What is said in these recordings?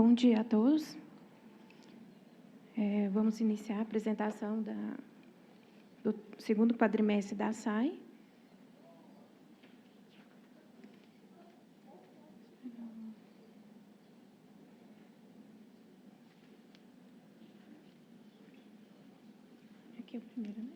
Bom dia a todos. Vamos iniciar a apresentação do segundo quadrimestre da SAI. Aqui é o primeiro, né?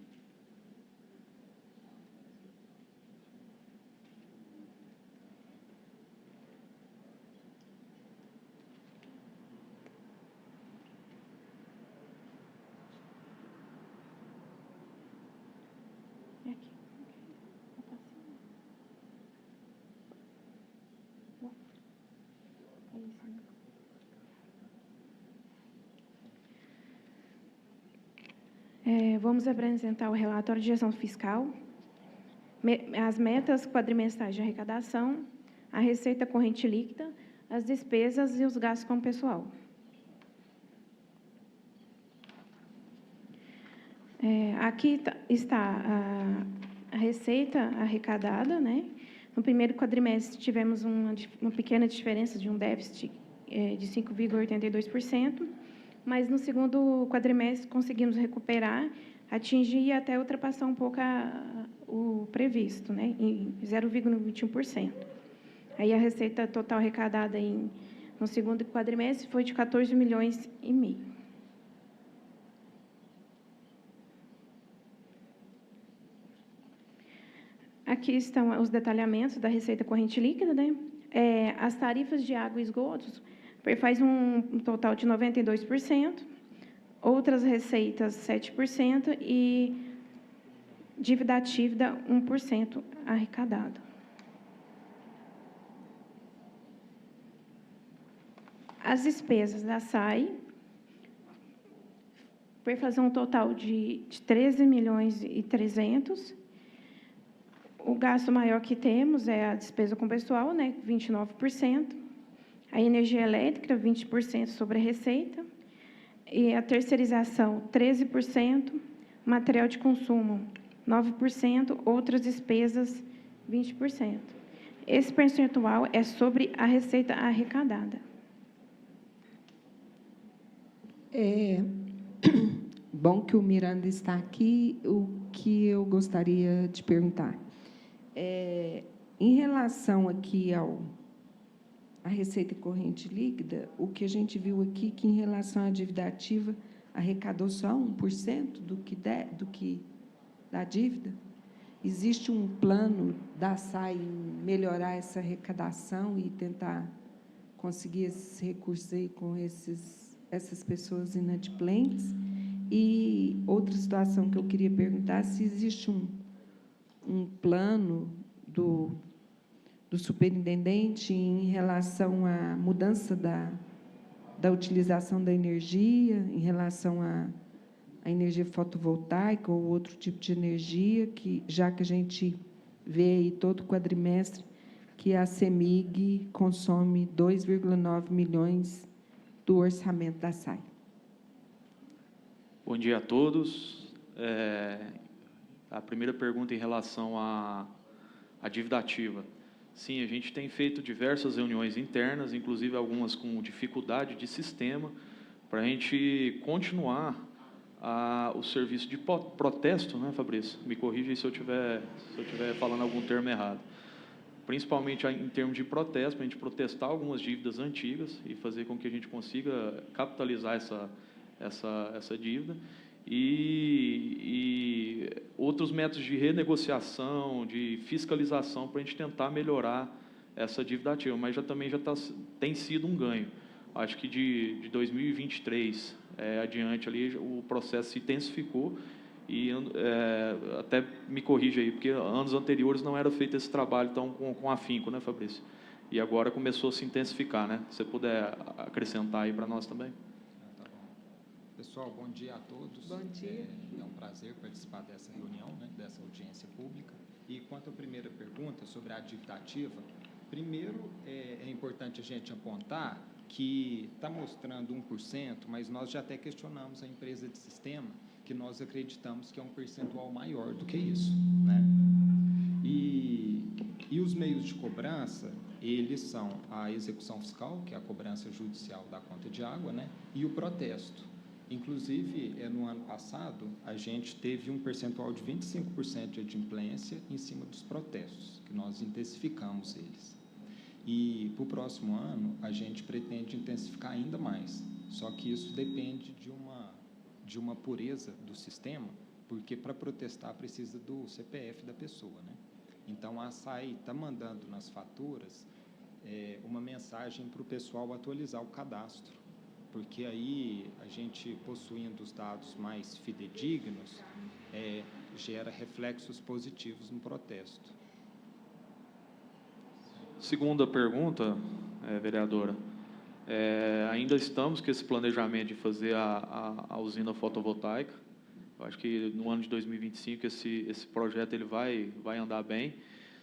É aqui. É isso, né? Vamos apresentar o relatório de gestão fiscal, as metas quadrimestrais de arrecadação, a receita corrente líquida, as despesas e os gastos com o pessoal. Aqui está a receita arrecadada, né? No primeiro quadrimestre, tivemos uma pequena diferença de um déficit de 5,82%, mas no segundo quadrimestre conseguimos recuperar, atingir e até ultrapassar um pouco o previsto, né? Em 0,21%. Aí a receita total arrecadada no segundo quadrimestre foi de 14,5 milhões. Aqui estão os detalhamentos da receita corrente líquida, né? As tarifas de água e esgotos faz um total de 92%, outras receitas 7% e dívida ativa 1% arrecadado. As despesas da SAI foi fazer um total de 13 milhões e 300. O gasto maior que temos é a despesa com pessoal, né, 29%. A energia elétrica, 20% sobre a receita. E a terceirização, 13%. Material de consumo, 9%. Outras despesas, 20%. Esse percentual é sobre a receita arrecadada. Bom que o Miranda está aqui. O que eu gostaria de perguntar? Em relação aqui à receita corrente líquida, o que a gente viu aqui, que em relação à dívida ativa, arrecadou só 1% do que da dívida? Existe um plano da SAI em melhorar essa arrecadação e tentar conseguir esses recursos aí com essas pessoas inadimplentes? E outra situação que eu queria perguntar, se existe um plano do superintendente em relação à mudança da utilização da energia, em relação à energia fotovoltaica ou outro tipo de energia, já que a gente vê aí todo quadrimestre que a CEMIG consome 2,9 milhões do orçamento da SAI. Bom dia a todos. A primeira pergunta em relação à dívida ativa. Sim, a gente tem feito diversas reuniões internas, inclusive algumas com dificuldade de sistema, para a gente continuar o serviço de protesto, né, Fabrício? Me corrija se eu estiver falando algum termo errado. Principalmente em termos de protesto, para a gente protestar algumas dívidas antigas e fazer com que a gente consiga capitalizar essa dívida. E outros métodos de renegociação, de fiscalização, para a gente tentar melhorar essa dívida ativa, mas tem sido um ganho. Acho que de 2023 adiante ali o processo se intensificou e até me corrija aí, porque anos anteriores não era feito esse trabalho tão com afinco, né, Fabrício? E agora começou a se intensificar, né? Se você puder acrescentar aí para nós também. Pessoal, bom dia a todos. Bom dia. É um prazer participar dessa reunião, né, dessa audiência pública. E quanto à primeira pergunta sobre a dívida ativa, primeiro é importante a gente apontar que está mostrando 1%, mas nós já até questionamos a empresa de sistema, que nós acreditamos que é um percentual maior do que isso, né? E os meios de cobrança, eles são a execução fiscal, que é a cobrança judicial da conta de água, né? E o protesto. Inclusive, no ano passado, a gente teve um percentual de 25% de adimplência em cima dos protestos, que nós intensificamos eles. E, para o próximo ano, a gente pretende intensificar ainda mais. Só que isso depende de uma pureza do sistema, porque para protestar precisa do CPF da pessoa, né? Então, a ASAI está mandando nas faturas uma mensagem para o pessoal atualizar o cadastro, porque aí a gente, possuindo os dados mais fidedignos, gera reflexos positivos no protesto. Segunda pergunta, vereadora. Ainda estamos com esse planejamento de fazer a usina fotovoltaica. Eu acho que no ano de 2025 esse projeto ele vai andar bem.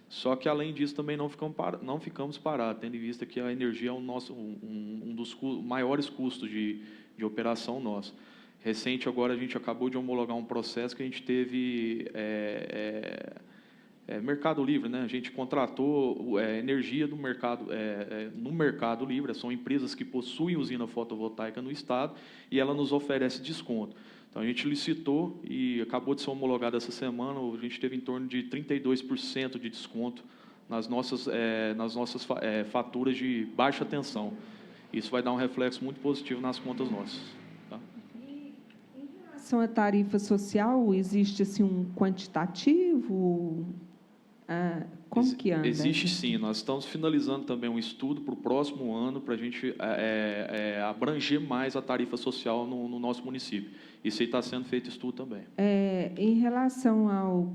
Só que, além disso, também não ficamos parados, tendo em vista que a energia é um dos maiores custos de operação nosso. Recente, agora, a gente acabou de homologar um processo que a gente teve Mercado Livre, né? A gente contratou energia do mercado, no Mercado Livre, são empresas que possuem usina fotovoltaica no Estado e ela nos oferece desconto. Então, a gente licitou e acabou de ser homologado essa semana, a gente teve em torno de 32% de desconto nas nossas faturas de baixa tensão. Isso vai dar um reflexo muito positivo nas contas nossas. Tá? Em relação à tarifa social, existe assim, um quantitativo? Como que anda? Existe sim, nós estamos finalizando também um estudo para o próximo ano para a gente abranger mais a tarifa social no nosso município. Isso aí está sendo feito estudo também. Em relação ao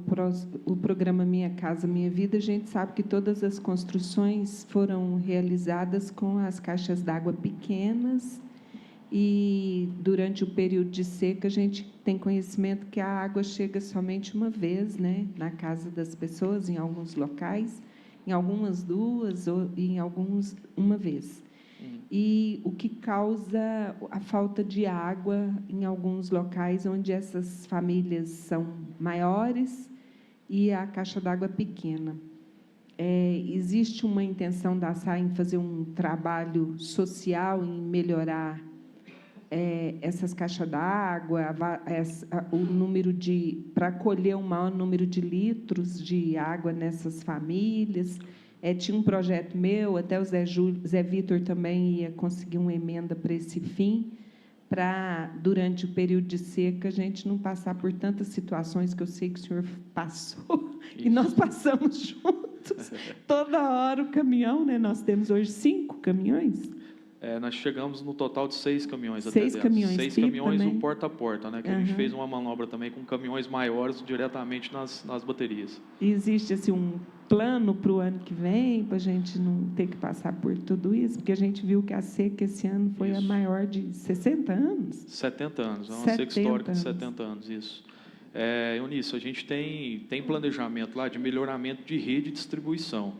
programa Minha Casa Minha Vida, a gente sabe que todas as construções foram realizadas com as caixas d'água pequenas e, durante o período de seca, a gente tem conhecimento que a água chega somente uma vez, né, na casa das pessoas, em alguns locais, em algumas duas, ou em alguns uma vez. E o que causa a falta de água em alguns locais onde essas famílias são maiores e a caixa d'água pequena. Existe uma intenção da ASAI em fazer um trabalho social, em melhorar essas caixas d'água, o número para colher um maior número de litros de água nessas famílias. Tinha um projeto meu, até o Zé Vitor também ia conseguir uma emenda para esse fim, para, durante o período de seca, a gente não passar por tantas situações que eu sei que o senhor passou, e nós passamos juntos. Toda hora o caminhão, né? Nós temos hoje 5 caminhões. Nós chegamos no total de 6 caminhões. 6 caminhões. 6 caminhões também. no porta a porta, né? Que a gente fez uma manobra também com caminhões maiores diretamente nas baterias. Existe assim, um plano para o ano que vem, para a gente não ter que passar por tudo isso? Porque a gente viu que a seca esse ano foi a maior de 60 anos? 70 anos, é uma seca histórica de 70 anos, isso. Eunice, a gente tem planejamento lá de melhoramento de rede de distribuição.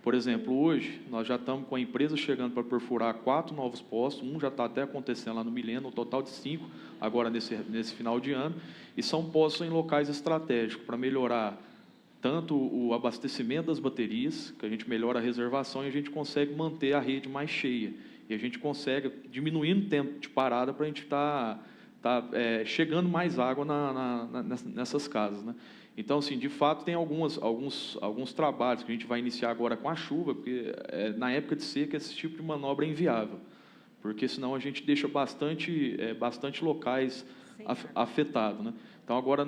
Por exemplo, hoje, nós já estamos com a empresa chegando para perfurar 4 novos postos, um já está até acontecendo lá no Mileno, um total de 5, agora nesse final de ano, e são postos em locais estratégicos, para melhorar tanto o abastecimento das baterias, que a gente melhora a reservação e a gente consegue manter a rede mais cheia, e a gente consegue diminuir o tempo de parada para a gente estar chegando mais água nessas casas, né? Então, assim, de fato, tem alguns trabalhos que a gente vai iniciar agora com a chuva, porque na época de seca esse tipo de manobra é inviável, porque senão a gente deixa bastante locais afetados, né? Então, agora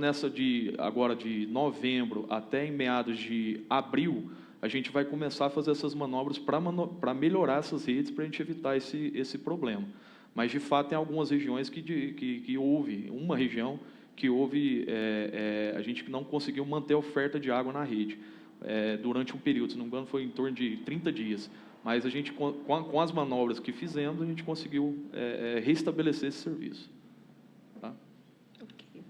de novembro até em meados de abril, a gente vai começar a fazer essas manobras para melhorar essas redes, para a gente evitar esse problema. Mas, de fato, tem algumas regiões que houve, uma região que a gente não conseguiu manter a oferta de água na rede durante um período, se não me engano, foi em torno de 30 dias. Mas a gente, com as manobras que fizemos, a gente conseguiu restabelecer esse serviço. Tá? Ok.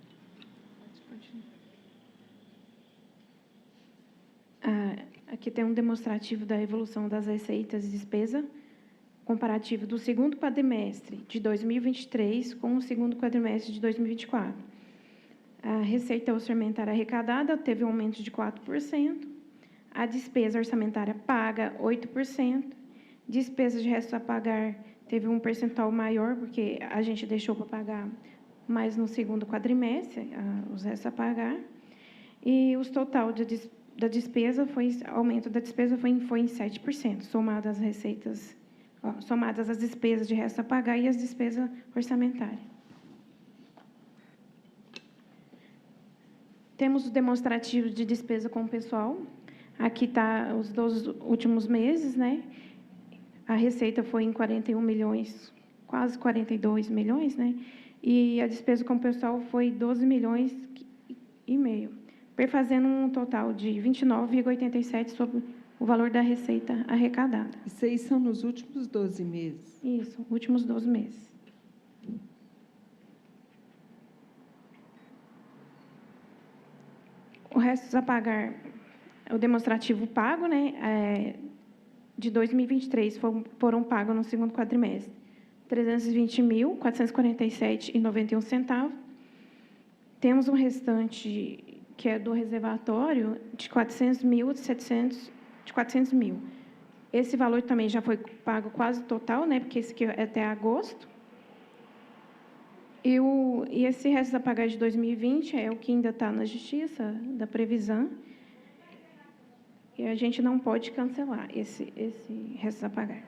Aqui tem um demonstrativo da evolução das receitas e despesa, comparativo do segundo quadrimestre de 2023 com o segundo quadrimestre de 2024. A receita orçamentária arrecadada teve um aumento de 4%, A despesa orçamentária paga, 8%. Despesa de resto a pagar teve um percentual maior, porque a gente deixou para pagar mais no segundo quadrimestre, os restos a pagar. E o total da despesa aumento da despesa foi em 7%, somadas as receitas, somadas as despesas de resto a pagar e as despesas orçamentárias. Temos os demonstrativos de despesa com o pessoal. Aqui está os 12 últimos meses, né? A receita foi em 41 milhões, quase 42 milhões, né? E a despesa com o pessoal foi 12 milhões e meio, perfazendo um total de 29,87 sobre o valor da receita arrecadada. Isso aí são nos últimos 12 meses. Isso, últimos 12 meses. O resto a pagar, o demonstrativo pago, né, de 2023 foram pagos no segundo quadrimestre, 320.447,91 centavos. Temos um restante, que é do reservatório, de 400 mil. Esse valor também já foi pago quase total, né, porque esse aqui é até agosto. E esse resto a pagar de 2020 é o que ainda está na Justiça, da previsão. E a gente não pode cancelar esse resto a pagar.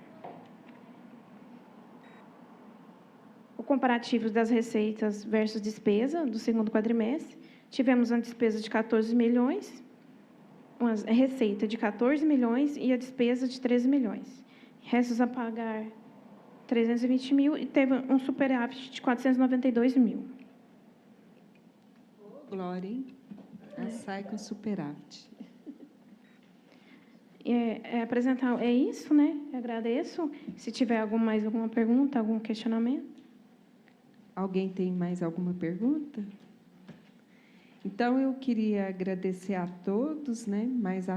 O comparativo das receitas versus despesa do segundo quadrimestre. Tivemos uma despesa de 14 milhões, uma receita de 14 milhões e a despesa de 13 milhões. Restos a pagar 320 mil e teve um superávit de 492 mil. Glória, hein? Ela sai com superávit. Apresentar, é isso, né? Eu agradeço. Se tiver mais alguma pergunta, algum questionamento. Alguém tem mais alguma pergunta? Então, eu queria agradecer a todos, né? Mais